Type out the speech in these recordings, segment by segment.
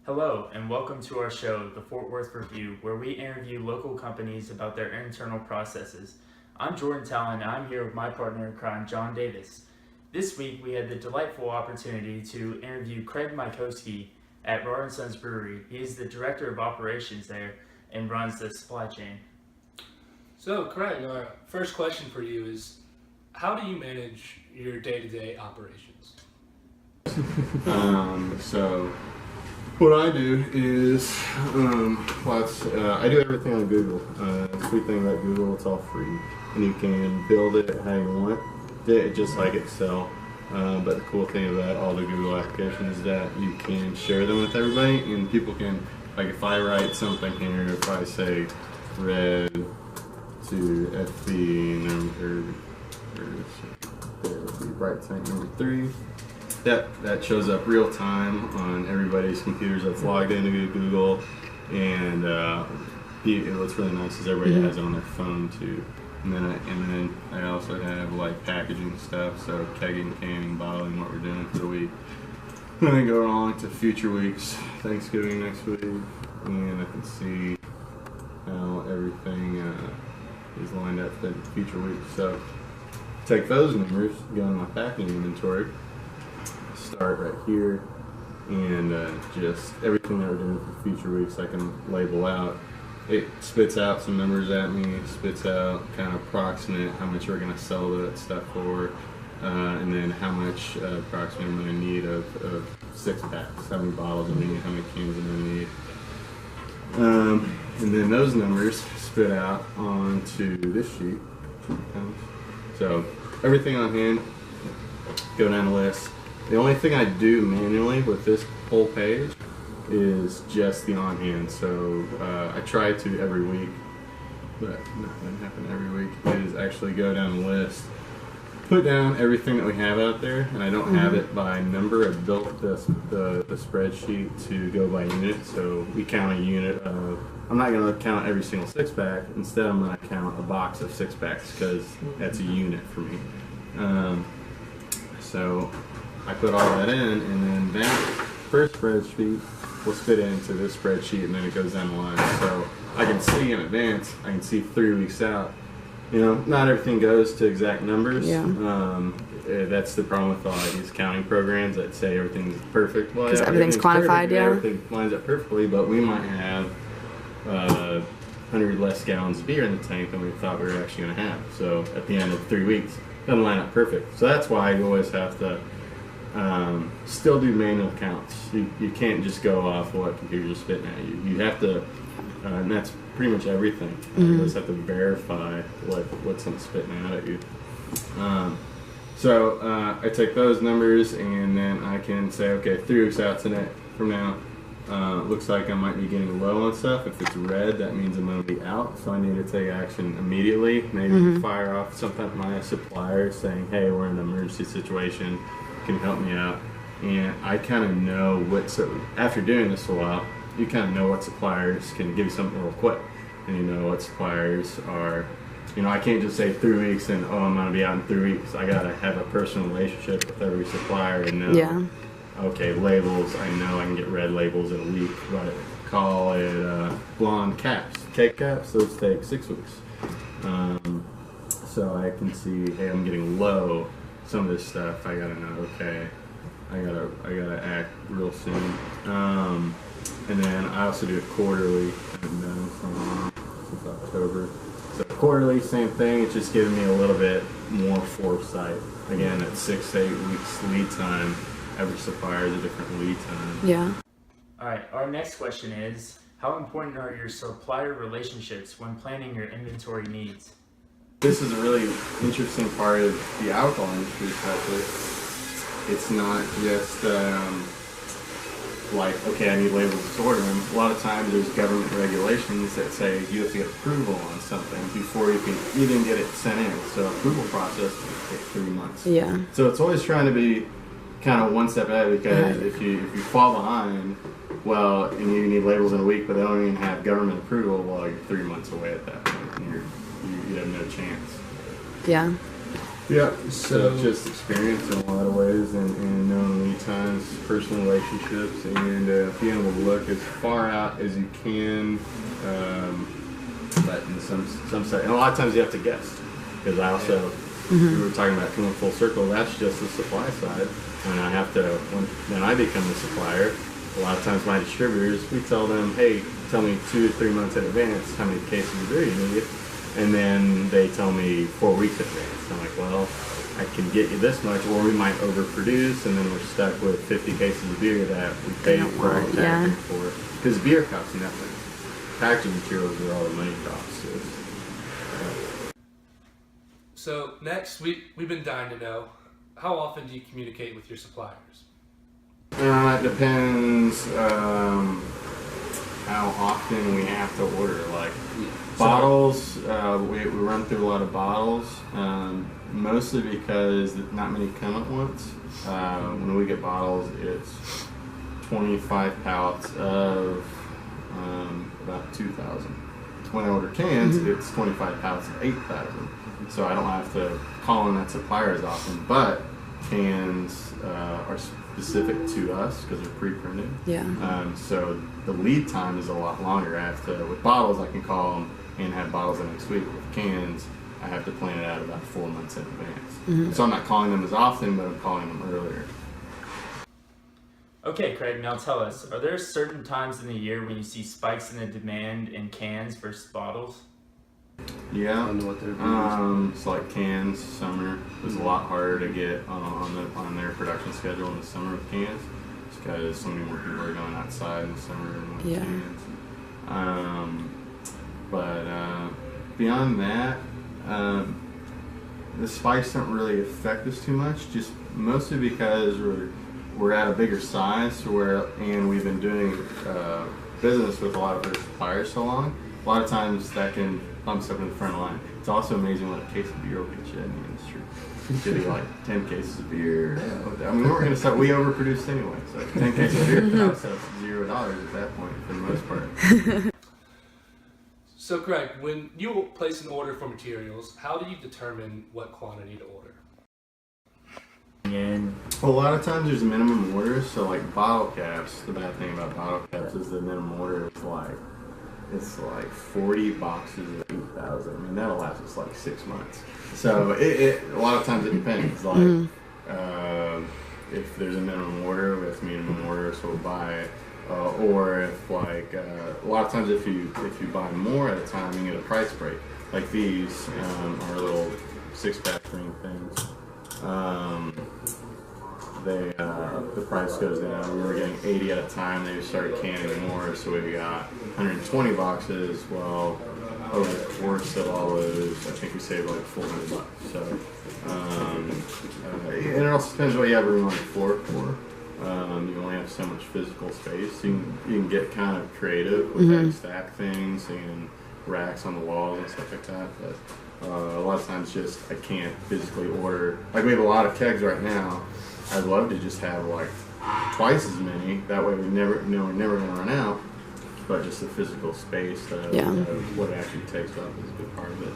Hello, and welcome to our show, The Fort Worth Review, where we interview local companies about their internal processes. I'm Jordan Talon, and I'm here with my partner in crime, John Davis. This week, we had the delightful opportunity to interview Craig Mycoskie at Rahr & Sons Brewery. He is the Director of Operations there and runs the supply chain. So, Craig, our first question for you is, how do you manage your day-to-day operations? So what I do is, I do everything on Google. The sweet thing about Google, it's all free, and you can build it how you want it, just like Excel. But the cool thing about all the Google applications is that you can share them with everybody, and people can, like if I write something here, if I say red to FB number, bright tank number 3, that shows up real time on everybody's computers that's logged into Google, and what's really nice is everybody has it on their phone too. And then I also have like packaging stuff, so kegging, canning, bottling, what we're doing for the week. And then go on to future weeks, Thanksgiving next week, and I can see how everything is lined up for the future weeks. So take those numbers, go in my packing inventory, start right here, and just everything that we're doing for future weeks I can label out. It spits out some numbers at me, spits out kind of approximate how much we're going to sell that stuff for, and then how much approximately I'm going to need of 6-packs, how many bottles I need, how many cans I'm going to need. And then those numbers spit out onto this sheet. So everything on hand, go down the list. The only thing I do manually with this whole page is just the on hand. So I try to every week, but nothing happen every week, is actually go down the list, put down everything that we have out there, and I don't have it by number. I built the spreadsheet to go by unit, so we count a unit of, I'm not going to count every single 6-pack, instead I'm going to count a box of 6-packs because that's a unit for me. So I put all that in, and then that first spreadsheet will spit into this spreadsheet, and then it goes down the line. So I can see in advance, I can see 3 weeks out. You know, not everything goes to exact numbers. Yeah. That's the problem with all these accounting programs that say everything's perfect. Well, Because everything's quantified, perfect, everything lines up perfectly, but we might have 100 less gallons of beer in the tank than we thought we were actually going to have. So at the end of 3 weeks, it doesn't line up perfect. So that's why you always have to still do manual counts. You can't just go off what computers are spitting at you. You have to, and that's pretty much everything. You just have to verify what's spitting out at you. So I take those numbers, and then I can say, okay, 3 weeks out from now, looks like I might be getting low on stuff. If it's red, that means I'm going to be out, so I need to take action immediately. Maybe fire off something at my supplier saying, hey, we're in an emergency situation, can you help me out? And I kind of know after doing this a while, you kind of know what suppliers can give you something real quick, and you know what suppliers are. You know, I can't just say 3 weeks and I'm going to be out in 3 weeks. I got to have a personal relationship with every supplier and know. Yeah. Okay, labels, I know I can get red labels in a week, but call it blonde caps, cake caps, those take 6 weeks. So I can see, hey, I'm getting low. Some of this stuff I gotta know, okay, I gotta act real soon. And then I also do it quarterly. I haven't done it since October. So quarterly, same thing, it's just giving me a little bit more foresight. Again, at 6 to 8 weeks lead time. Every supplier is a different lead time. Yeah. All right, our next question is, how important are your supplier relationships when planning your inventory needs? This is a really interesting part of the alcohol industry, especially. It's not just like, okay, I need labels to order them. A lot of times there's government regulations that say you have to get approval on something before you can even get it sent in. So approval process can take 3 months. Yeah. So it's always trying to be kind of one step ahead, because if you fall behind, well, and you need labels in a week, but they don't even have government approval, well, you're 3 months away at that point. You have no chance. Yeah. Yeah, So- so just experience in a lot of ways, and knowing lead times, personal relationships, and being able to look as far out as you can. But in some side, and a lot of times you have to guess, because I also we were talking about coming full circle. That's just the supply side, and I have to when I become the supplier. A lot of times my distributors, we tell them, hey, tell me 2 to 3 months in advance how many cases of beer you need, and then they tell me 4 weeks in advance. I'm like, well, I can get you this much, or we might overproduce, and then we're stuck with 50 cases of beer that we paid for packaging for. Because beer costs nothing. Packaging materials are all the money costs. So next, we've been dying to know, how often do you communicate with your suppliers? It depends how often we have to order. Like bottles, we run through a lot of bottles, mostly because not many come at once. When we get bottles, it's 25 pallets of about 2,000. When I order cans, it's 25 pallets of 8,000. So I don't have to call in that supplier as often, but cans are specific to us because they're pre-printed. Yeah. So the lead time is a lot longer. I have to, with bottles, I can call them and have bottles the next week. With cans, I have to plan it out about 4 months in advance. So I'm not calling them as often, but I'm calling them earlier. Okay, Craig, now tell us, are there certain times in the year when you see spikes in the demand in cans versus bottles? Yeah, I don't know what they're doing. it's like cans. Summer was a lot harder to get on their production schedule in the summer with cans, just because so many more people are going outside in the summer and with Yeah. cans. But beyond that, the spikes don't really affect us too much. Just mostly because we're at a bigger size, and we've been doing business with a lot of their suppliers so long. A lot of times that can bump stuff in the front line. It's also amazing what a case of beer will get you in the industry. It could be like 10 cases of beer. I mean, we're going to start, we overproduced anyway, so 10 cases of beer costs us $0 at that point for the most part. So Craig, when you place an order for materials, how do you determine what quantity to order? And Well, a lot of times there's minimum orders, so like bottle caps, the bad thing about bottle caps is the minimum order is it's like 40 boxes of 8,000. I mean, that'll last us like 6 months. So a lot of times it depends. Like if there's a minimum order, it's minimum order, so we'll buy it. Or if like a lot of times if you buy more at a time, you get a price break. Like these are little 6-pack ring things. The price goes down. We were getting 80 at a time. They started canning more, so we got 120 boxes. Well, over the course of all those, I think we saved like $400. So, and it also depends what you have room on the floor for. You only have so much physical space. You can get kind of creative with how you stack things and racks on the walls and stuff like that. But a lot of times, just I can't physically order. Like we have a lot of kegs right now. I'd love to just have like twice as many. That way, we're never gonna run out. But just the physical space of what it actually takes up is a big part of it.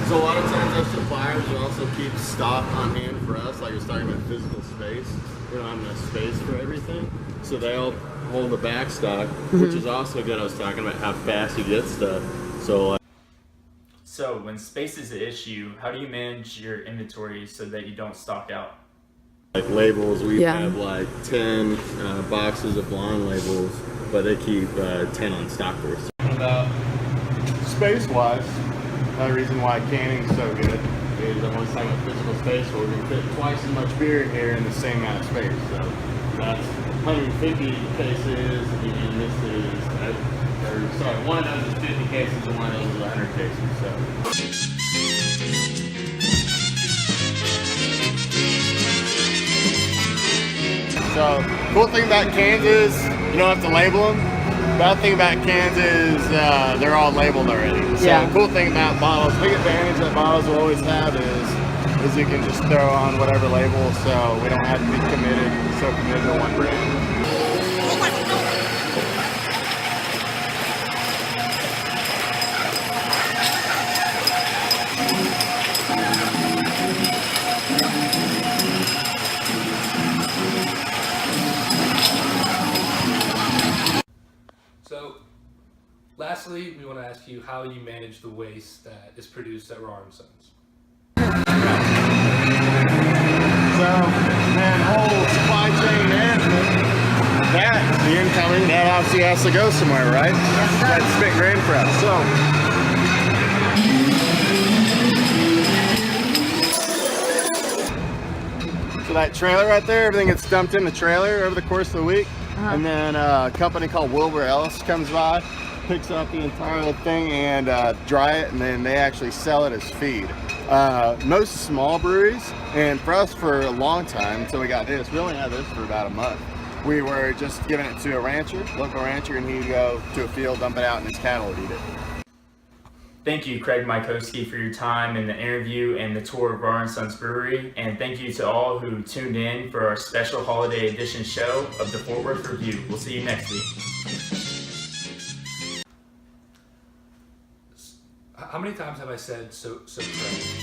So a lot of times our suppliers will also keep stock on hand for us, like I was talking about physical space. We don't have enough space for everything. So they'll hold the back stock, which is also good. I was talking about how fast you get stuff. so when space is an issue, how do you manage your inventory so that you don't stock out? Like labels, we have like 10 boxes of blonde labels, but they keep 10 on stock for us. About space-wise, another reason why canning is so good is I'm always talking about physical space, where we can fit twice as much beer in here in the same amount of space. So that's 150 cases, and this is, one of those is 50 cases and one of those is 100 cases. So, cool thing about cans is you don't have to label them. Bad thing about cans is they're all labeled already. So, cool thing about bottles, big advantage that bottles will always have is you can just throw on whatever label, so we don't have to be committed to one brand. how you manage the waste that is produced at Rahr and Sons. So, that whole supply chain management, the incoming, that obviously has to go somewhere, right? That's spent grain for us. So that trailer right there, everything gets dumped in the trailer over the course of the week. And then a company called Wilbur Ellis comes by, picks up the entire thing and dry it, and then they actually sell it as feed. Most small breweries, and for us for a long time until we got this, we only had this for about a month. We were just giving it to a rancher, local rancher, and he'd go to a field, dump it out, and his cattle would eat it. Thank you, Craig Mycoskie, for your time in the interview and the tour of Rahr and Sons Brewery. And thank you to all who tuned in for our special holiday edition show of the Fort Worth Review. We'll see you next week. How many times have I said so Craig?